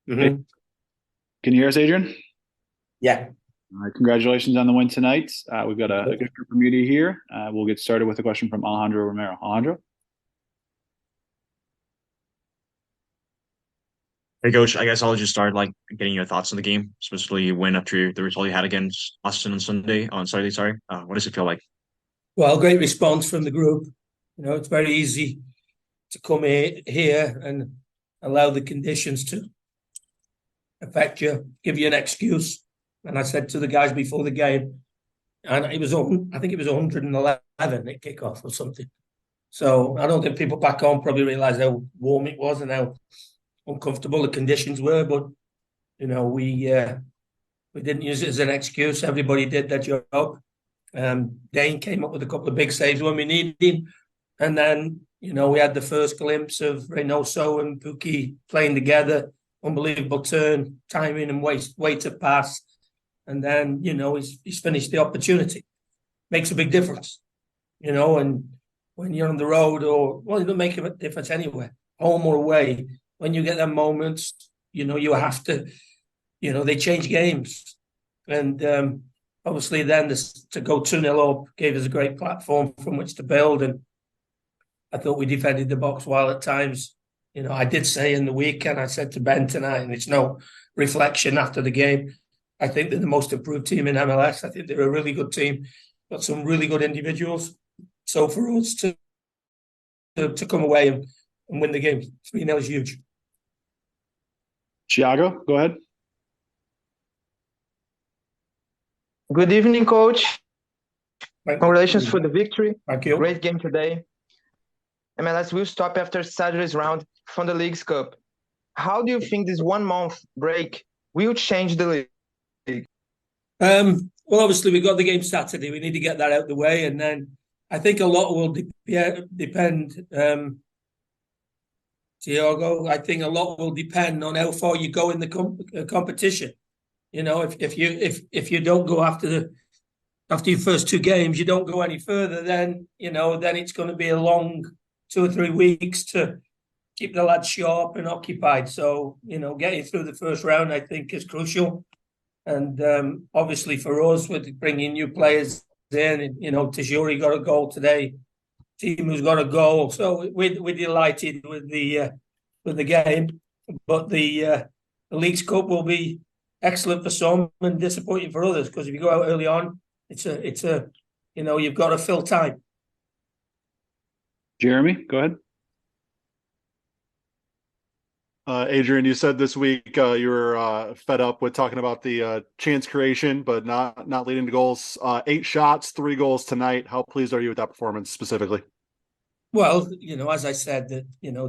Hey, hmm can you hear us, Adrian? Yeah. All right, congratulations on the win tonight. We've got a Hey, good group of media here. We'll get started with a question from Alejandro Romero. Alejandro? Coach, I guess I'll just start getting your thoughts on the game, especially win after the result you had against Austin on Saturday, sorry. What does it feel like? well, great response from the group. It's very easy to come here and allow the conditions to affect you, give you an excuse. And I said to the guys before the game, and I think it was 111 at kickoff or something. So I don't think people back home probably realised how warm it was and how uncomfortable the conditions were. But we didn't use it as an excuse. Everybody did their job. Dayne came up with a couple of big saves when we needed him. And then, we had the first glimpse of Reynoso and Pukki playing together. Unbelievable turn, timing, and way to pass. And then, he's finished the opportunity. Makes a big difference, and when you're on the road it doesn't make a difference anywhere, home or away. When you get them moments, you have to, they change games. And obviously then to go 2-0 up gave us a great platform from which to build. And I thought we defended the box well at times. I did say in the weekend, I said to Ben tonight, and it's no reflection after the game, I think they're the most improved team in MLS. I think they're a really good team, got some really good individuals. So for us to come away and win the game 3-0 is huge. Thiago, go ahead. Good evening, coach. Congratulations you. for the victory. Thank you. Great game today. MLS will stop after Saturday's round from the League's Cup. How do you think this 1 month break will change the league? Well, obviously, we got the game Saturday. We need to get that out of the way. And then I think a lot will depend, Tiago. I think a lot will depend on how far you go in the competition. If you don't go after your first two games, you don't go any further, then it's going to be a long 2 or 3 weeks to keep the lads sharp and occupied. So, getting through the first round, I think, is crucial. And obviously for us, with bringing new players in, Tajuri got a goal today, Timu's got a goal. So we're delighted with the game. But the League's Cup will be excellent for some and disappointing for others, because if you go out early on, it's a you've got to fill time. Jeremy, go ahead. Adrian, you said this week you were fed up with talking about the chance creation, but not leading to goals. 8 shots, 3 goals tonight. How pleased are you with that performance specifically? Well, as I said, that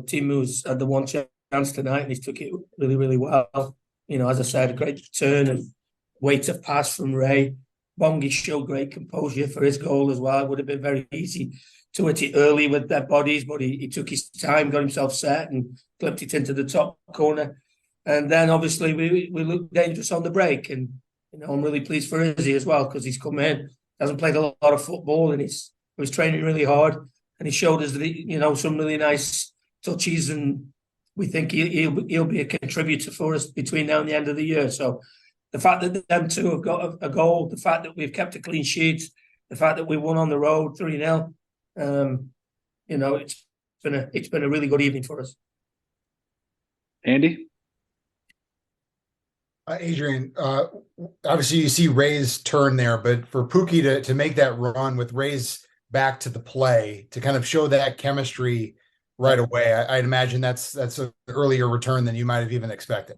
Timu's had the one chance tonight and he took it really, really well. As I said, a great return and weight of pass from Ray. Bongi showed great composure for his goal as well. It would have been very easy to hit it early with their bodies, but he took his time, got himself set, and clipped it into the top corner. And then obviously we looked dangerous on the break, and I'm really pleased for Izzy as well, because he's come in, hasn't played a lot of football, and he was training really hard, and he showed us some really nice touches, and we think he'll be a contributor for us between now and the end of the year. So the fact that them two have got a goal, the fact that we've kept a clean sheet, the fact that we won on the road 3-0, it's been a really good evening for us. Andy? Adrian, obviously you see Ray's turn there, but for Pukki to make that run with Ray's back to the play, to kind of show that chemistry right away, I'd imagine that's an earlier return than you might have even expected.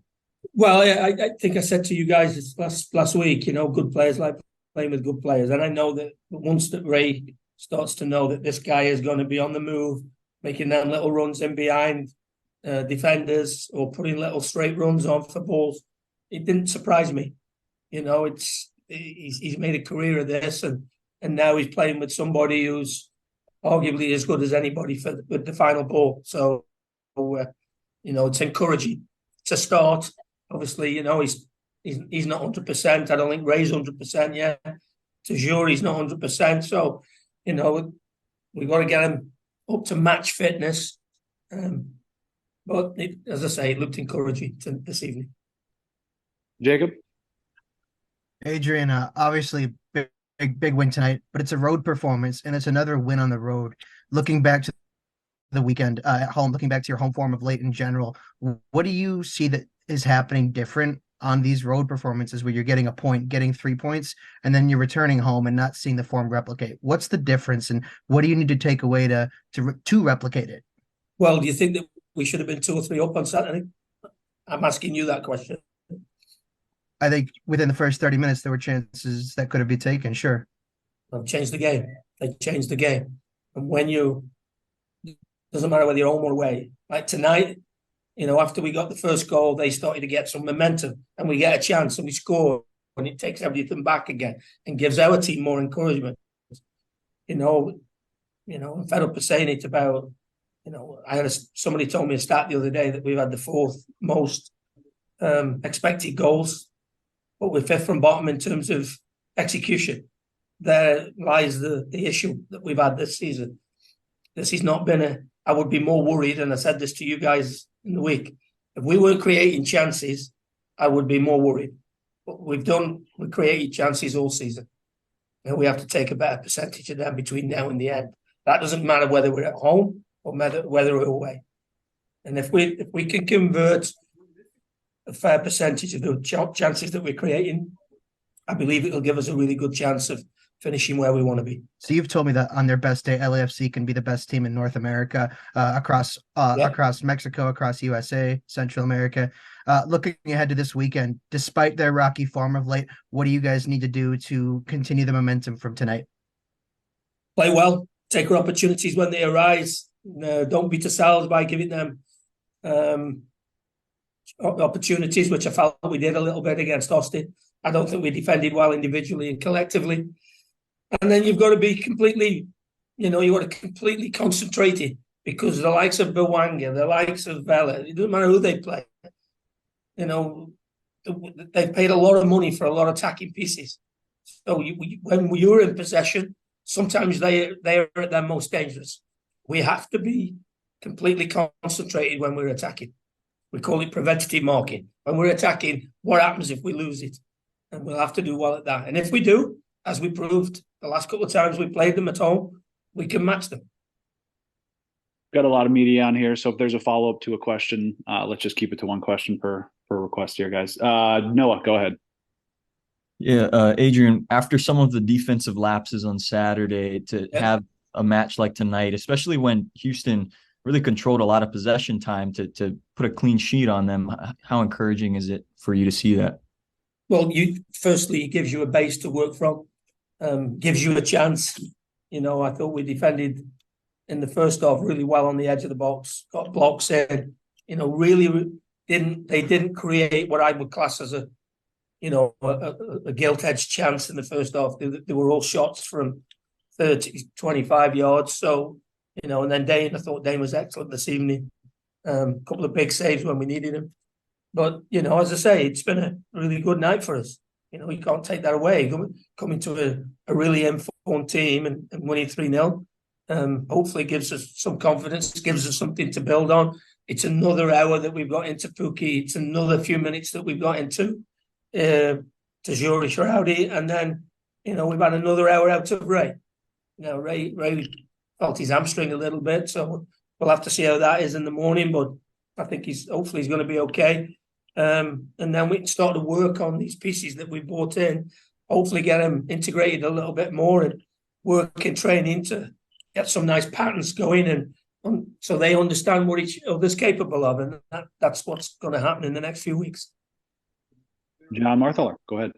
Well, I think I said to you guys last week, good players like playing with good players. And I know that once that Ray starts to know that this guy is going to be on the move, making them little runs in behind defenders or putting little straight runs on for balls, it didn't surprise me. He's made a career of this, and now he's playing with somebody who's arguably as good as anybody with the final ball. So, it's encouraging to start. Obviously, he's not 100%. I don't think Ray's 100% yet. Tajuri's not 100%. So, we've got to get him up to match fitness. But But as I say, it looked encouraging this evening. Jacob? Adrian, obviously big win tonight, but it's a road performance and it's another win on the road. Looking back to the weekend at home, looking back to your home form of late in general, what do you see that is happening different on these road performances where you're getting a point, getting 3 points, and then you're returning home and not seeing the form replicate? What's the difference, and what do you need to take away to replicate it? Well, do you think that we should have been 2 or 3 up on Saturday? I'm asking you that question. I think within the first 30 minutes, there were chances that could have been taken, sure. They've changed the game. They changed the game. And when doesn't matter whether you're home or away. Like tonight, after we got the first goal, they started to get some momentum and we get a chance and we score and it takes everything back again and gives our team more encouragement. I'm fed up of saying it about, somebody told me a stat the other day that we've had the 4th most expected goals, but we're 5th from bottom in terms of execution. There lies the issue that we've had this season. This has not been I would be more worried, and I said this to you guys in the week. If we weren't creating chances, I would be more worried. But we created chances all season. And we have to take a better percentage of them between now and the end. That doesn't matter whether we're at home or whether we're away. And if we can convert a fair percentage of the chances that we're creating, I believe it'll give us a really good chance of finishing where we want to be. So you've told me that on their best day, LAFC can be the best team in North America, across Mexico, across USA, Central America. Looking ahead to this weekend, despite their rocky form of late, what do you guys need to do to continue the momentum from tonight? Play well, take our opportunities when they arise. Don't beat ourselves by giving them opportunities, which I felt we did a little bit against Austin. I don't think we defended well individually and collectively. And then you've got to be completely concentrated because the likes of Bawanga, the likes of Vela, it doesn't matter who they play. They've paid a lot of money for a lot of attacking pieces. So when you're in possession, sometimes they are at their most dangerous. We have to be completely concentrated when we're attacking. We call it preventative marking. When we're attacking, what happens if we lose it? And we'll have to do well at that. And if we do, as we proved the last couple of times we played them at home, we can match them. Got a lot of media on here, so if there's a follow-up to a question, let's just keep it to one question per request here, guys. Noah, go ahead. Yeah, Adrian, after some of the defensive lapses on Saturday, to have a match like tonight, especially when Houston really controlled a lot of possession time to put a clean sheet on them, how encouraging is it for you to see that? Well, firstly, it gives you a base to work from, gives you a chance. I thought we defended in the first half really well on the edge of the box, got blocks in, really didn't create what I would class as a gilt-edged chance in the first half. They were all shots from 30, 25 yards. So, and then Dayne, I thought Dayne was excellent this evening. A couple of big saves when we needed him. But, as I say, it's been a really good night for us. You can't take that away. Coming to a really informed team and winning 3-0, hopefully gives us some confidence, gives us something to build on. It's another hour that we've got into Pukki. It's another few minutes that we've got into Tajuri Shroudi. And then, we've had another hour out of Ray. Ray felt his hamstring a little bit, so we'll have to see how that is in the morning. But I think hopefully he's going to be okay. And then we can start to work on these pieces that we brought in, hopefully get them integrated a little bit more and work in training to get some nice patterns going and so they understand what each other's capable of. And that's what's going to happen in the next few weeks. John Marthaler, go ahead.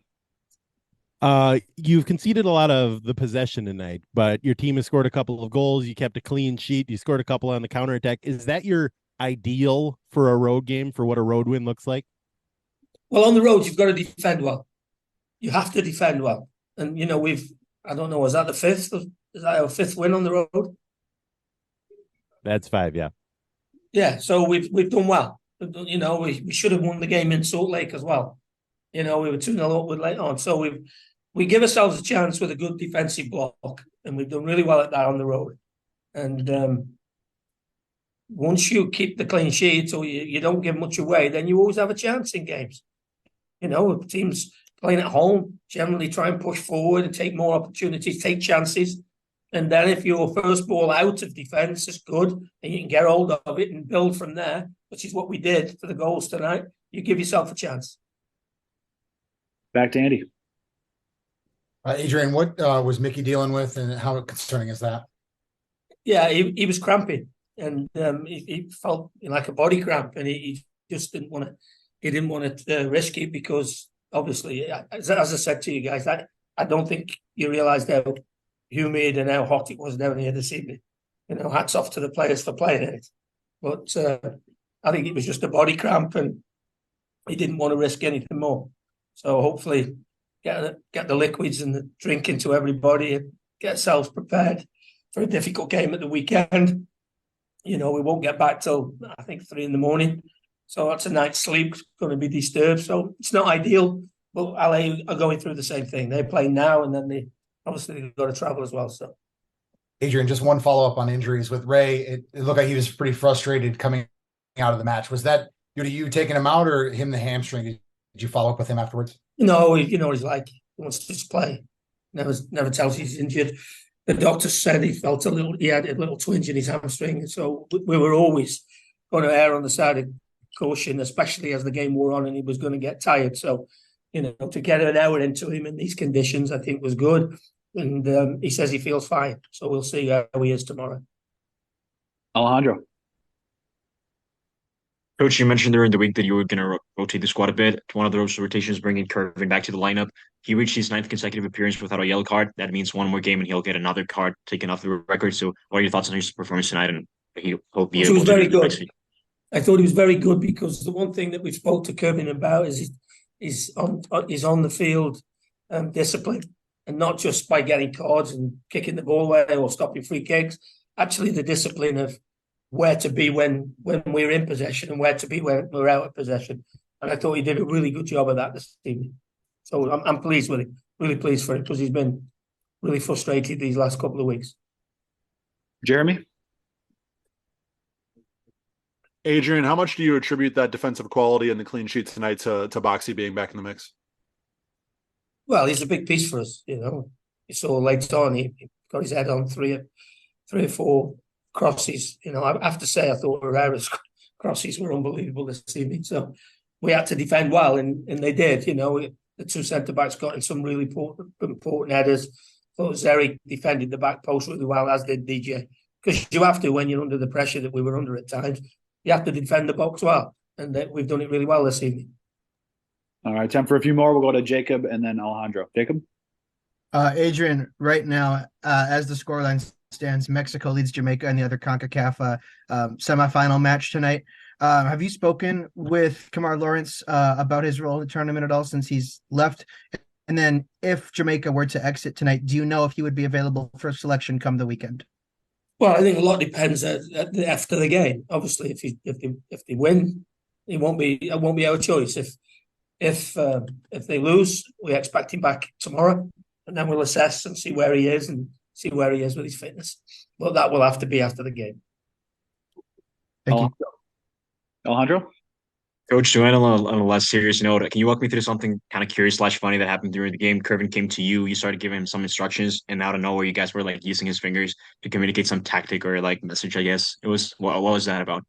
You've conceded a lot of the possession tonight, but your team has scored a couple of goals. You kept a clean sheet. You scored a couple on the counterattack. Is that your ideal for a road game, for what a road win looks like? Well, on the road, you've got to defend well. You have to defend well. And, I don't know, is that the 5th? Is that our 5th win on the road? That's 5, yeah. Yeah, so we've done well. We should have won the game in Salt Lake as well. We were 2-0 up with late on. So we give ourselves a chance with a good defensive block, and we've done really well at that on the road. And once you keep the clean sheet or you don't give much away, then you always have a chance in games. Teams playing at home generally try and push forward and take more opportunities, take chances. And then if your first ball out of defence is good and you can get hold of it and build from there, which is what we did for the goals tonight, you give yourself a chance. Back to Andy. Adrian, what was Mickey dealing with, and how concerning is that? Yeah, he was cramping, and he felt like a body cramp, and he just didn't want to. He didn't want to risk it because, obviously, as I said to you guys, I don't think you realised how humid and how hot it was down here this evening. Hats off to the players for playing it, but I think it was just a body cramp, and he didn't want to risk anything more. So hopefully, get the liquids and the drink into everybody and get ourselves prepared for a difficult game at the weekend. We won't get back till, I think, 3 a.m. So that's a night's sleep going to be disturbed. So it's not ideal, but LA are going through the same thing. They play now, and then they've got to travel as well. So, Adrian, just one follow-up on injuries with Ray. It looked like he was pretty frustrated coming out of the match. Was that due to you taking him out or him the hamstring? Did you follow up with him afterwards? No, you know what he's like. He wants to just play. Never tells he's injured. The doctor said he had a little twinge in his hamstring. So we were always going to err on the side of caution, especially as the game wore on and he was going to get tired. So, to get an hour into him in these conditions, I think was good. And he says he feels fine. So we'll see how he is tomorrow. Alejandro. Coach, you mentioned during the week that you were going to rotate the squad a bit. One of those rotations bringing Curvin back to the lineup. He reached his 9th consecutive appearance without a yellow card. That means one more game and he'll get another card taken off the record. So what are your thoughts on his performance tonight? And he'll be able was to very do good. next week? I thought he was very good because the one thing that we spoke to Curvin about is on the field discipline, and not just by getting cards and kicking the ball away or stopping free kicks. Actually, the discipline of where to be when we're in possession and where to be when we're out of possession. And I thought he did a really good job of that this evening. So I'm pleased with him, really pleased for him, because he's been really frustrated these last couple of weeks. Jeremy? Adrian, how much do you attribute that defensive quality and the clean sheet tonight to Boxy being back in the mix? Well, he's a big piece for us, You saw later on, he got his head on three or four crosses. I have to say, I thought Herrera's crosses were unbelievable this evening. So we had to defend well, and they did. The two centre-backs got in some really important headers. I thought Zeri defended the back post really well, as did DJ. Because you have to when you're under the pressure that we were under at times. You have to defend the box well, and we've done it really well this evening. All right, time for a few more. We'll go to Jacob and then Alejandro. Jacob? Adrian, right now, as the scoreline stands, Mexico leads Jamaica in the other CONCACAF semifinal match tonight. Have you spoken with Kemar Lawrence about his role in the tournament at all since he's left? And then if Jamaica were to exit tonight, do you know if he would be available for selection come the weekend? Well, I think a lot depends after the game. Obviously, if they win, it won't be our choice. If they lose, we expect him back tomorrow, and then we'll assess and see where he is with his fitness. But that will have to be after the game. Thank you. Alejandro? Coach, to end on a less serious note, can you walk me through something kind of curious / funny that happened during the game? Curvin came to you, you started giving him some instructions, and out of nowhere, you guys were like using his fingers to communicate some tactic or like message, I guess. What was that about?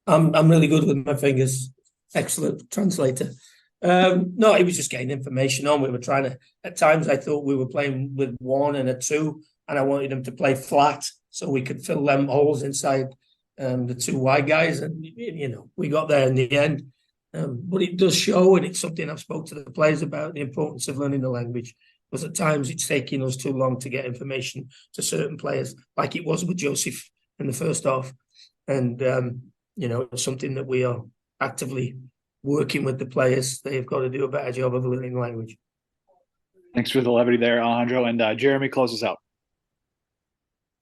I'm really good with my fingers. Excellent translator. No, he was just getting information on. We were trying to, at times I thought we were playing with 1 and a 2, and I wanted them to play flat so we could fill them holes inside the 2 wide guys, and we got there in the end. But it does show, and it's something I've spoke to the players about, the importance of learning the language, because at times it's taking us too long to get information to certain players, like it was with Joseph in the first half. And it's something that we are actively working with the players. They've got to do a better job of learning the language. Thanks for the levity there, Alejandro. And Jeremy, close us out.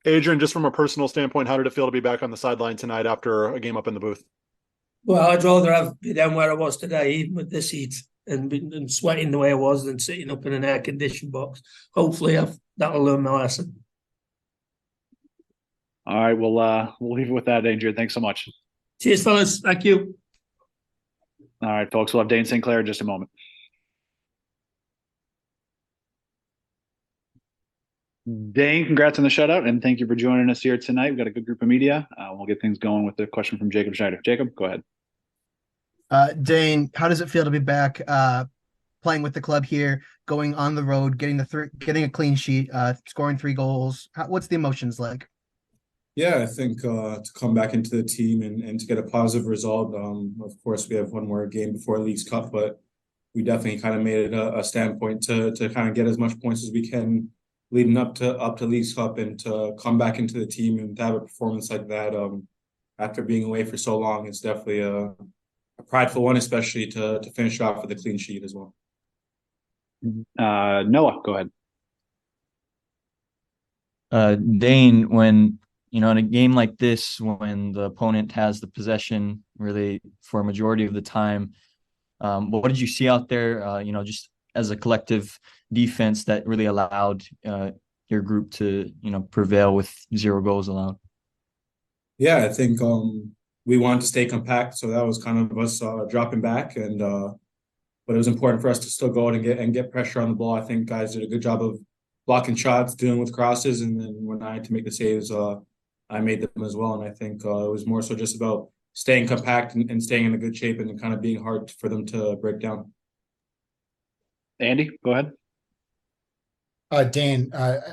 Adrian, just from a personal standpoint, how did it feel to be back on the sideline tonight after a game up in the booth? Well, I'd rather be down where I was today, even with this heat and sweating the way I was, than sitting up in an air-conditioned box. Hopefully that'll learn my lesson. All right, we'll leave it with that, Adrian. Thanks so much. Cheers, fellas. Thank you. All right, folks, we'll have Dayne St. Clair in just a moment. Dayne, congrats on the shutout, and thank you for joining us here tonight. We've got a good group of media. We'll get things going with the question from Jacob Schneider. Jacob, go ahead. Dayne, how does it feel to be back playing with the club here, going on the road, getting a clean sheet, scoring 3 goals? What's the emotions like? Yeah, I think to come back into the team and to get a positive result. Of course, we have one more game before Leagues Cup, but we definitely kind of made it a standpoint to kind of get as much points as we can leading up to Leagues Cup, and to come back into the team and to have a performance like that after being away for so long. It's definitely a prideful one, especially to finish off with a clean sheet as well. Noah, go ahead. Dayne, when in a game like this, when the opponent has the possession really for a majority of the time, what did you see out there? Just as a collective defense that really allowed your group to prevail with 0 goals allowed. Yeah, I think we wanted to stay compact, so that was kind of us dropping back, and but it was important for us to still go out and get pressure on the ball. I think guys did a good job of blocking shots, dealing with crosses, and then when I had to make the saves, I made them as well. And I think it was more so just about staying compact and staying in a good shape, and kind of being hard for them to break down. Andy, go ahead. Dayne,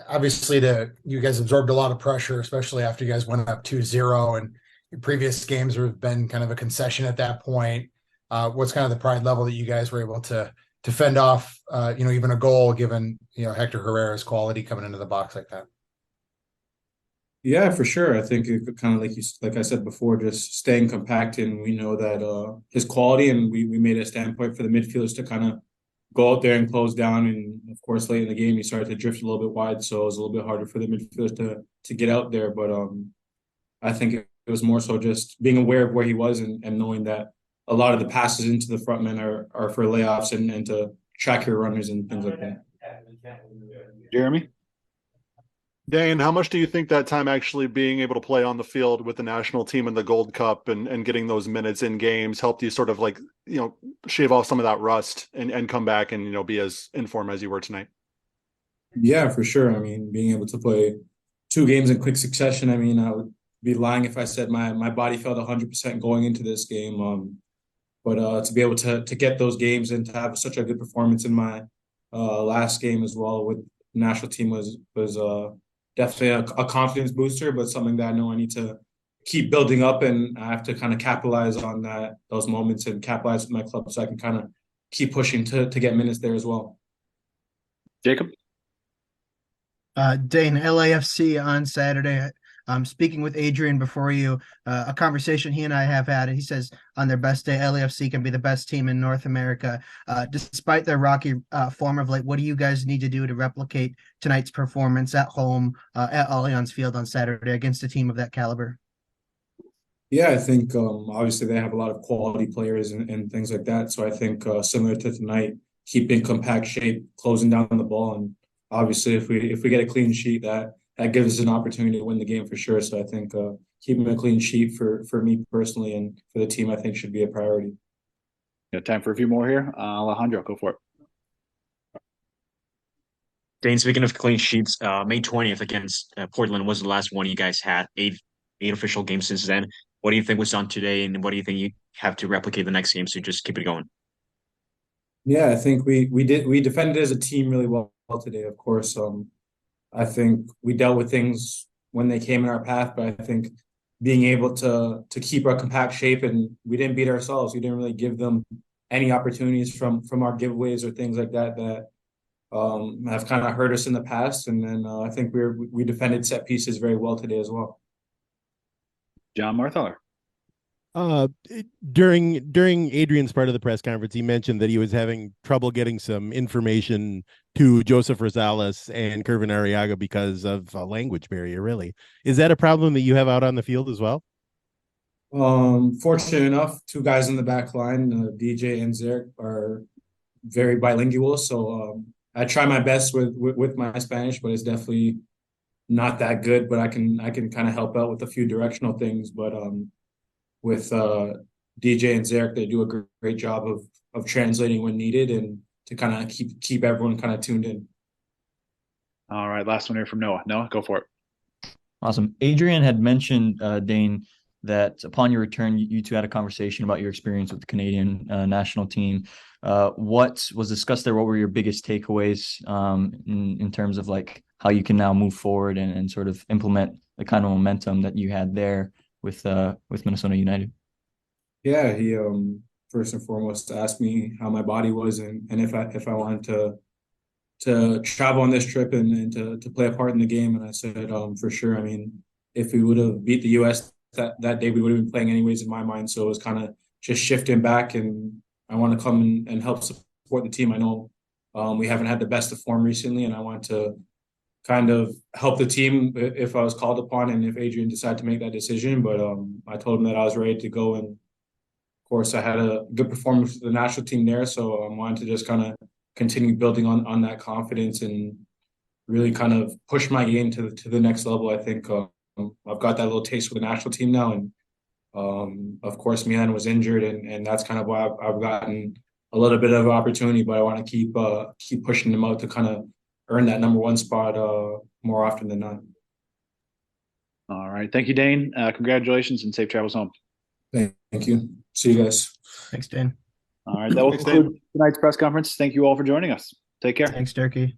obviously you guys absorbed a lot of pressure, especially after you guys went up 2-0, and your previous games have been kind of a concession at that point. What's kind of the pride level that you guys were able to fend off, even a goal, given Hector Herrera's quality coming into the box like that? Yeah, for sure. I think it kind of like I said before, just staying compact, and we know that his quality, and we made a standpoint for the midfielders to kind of go out there and close down. And of course, late in the game, he started to drift a little bit wide, so it was a little bit harder for the midfielders to get out there. But I think it was more so just being aware of where he was, and knowing that a lot of the passes into the front men are for layoffs and to track your runners and things like that. Jeremy? Dayne, how much do you think that time actually being able to play on the field with the national team in the Gold Cup and getting those minutes in games helped you sort of shave off some of that rust and come back and, be as in form as you were tonight? Yeah, for sure. I mean, being able to play 2 games in quick succession, I mean, I would be lying if I said my body felt 100% going into this game. But to be able to get those games and to have such a good performance in my last game as well with the national team was definitely a confidence booster, but something that I know I need to keep building up, and I have to kind of capitalize on those moments and capitalize with my club so I can kind of keep pushing to get minutes there as well. Jacob? Dayne, LAFC on Saturday. I'm speaking with Adrian before you, a conversation he and I have had, and he says on their best day, LAFC can be the best team in North America. Despite their rocky form of late, what do you guys need to do to replicate tonight's performance at home at Allianz Field on Saturday against a team of that caliber? Yeah, I think obviously they have a lot of quality players and things like that. So I think similar to tonight, keeping compact shape, closing down the ball, and obviously if we get a clean sheet, that gives us an opportunity to win the game for sure. So I think keeping a clean sheet for me personally and for the team, I think should be a priority. Got time for a few more here. Alejandro, go for it. Dayne, speaking of clean sheets, May 20th against Portland was the last one you guys had. Eight official games since then. What do you think was done today, and what do you think you have to replicate the next game to just keep it going? Yeah, I think we defended as a team really well today. Of course, I think we dealt with things when they came in our path, but I think being able to keep our compact shape, and we didn't beat ourselves. We didn't really give them any opportunities from our giveaways or things like that have kind of hurt us in the past. And then I think we defended set pieces very well today as well. John Marthaler. During Adrian's part of the press conference, he mentioned that he was having trouble getting some information to Joseph Rosales and Kervin Arriaga because of a language barrier. Really, is that a problem that you have out on the field as well? Fortunate enough, 2 guys in the back line, DJ and Zerk, are very bilingual. So I try my best with my Spanish, but it's definitely not that good, but I can kind of help out with a few directional things. But with DJ and Zarek, they do a great job of translating when needed and to kind of keep everyone kind of tuned in. All right, last one here from Noah. Noah, go for it. Awesome. Adrian had mentioned, Dayne, that upon your return, you two had a conversation about your experience with the Canadian national team. What was discussed there? What were your biggest takeaways in terms of like how you can now move forward and sort of implement the kind of momentum that you had there with Minnesota United? Yeah, he first and foremost asked me how my body was and if I wanted to travel on this trip and to play a part in the game. And I said, for sure. I mean, if we would have beat the US that day, we would have been playing anyways in my mind. So it was kind of just shifting back, and I want to come and help support the team. I know we haven't had the best of form recently, and I want to kind of help the team if I was called upon and if Adrian decided to make that decision. But I told him that I was ready to go, and of course I had a good performance with the national team there. So I wanted to just kind of continue building on that confidence and really kind of push my game to the next level. I think I've got that little taste for the national team now, and of course Milan was injured, and that's kind of why I've gotten a little bit of opportunity. But I want to keep pushing them out to kind of earn that number one spot more often than not. All right, thank you, Dayne. Congratulations and safe travels home. Thank you. See you guys. Thanks, Dayne. All right, that will conclude tonight's press conference. Thank you all for joining us. Take care. Thanks, Turkey.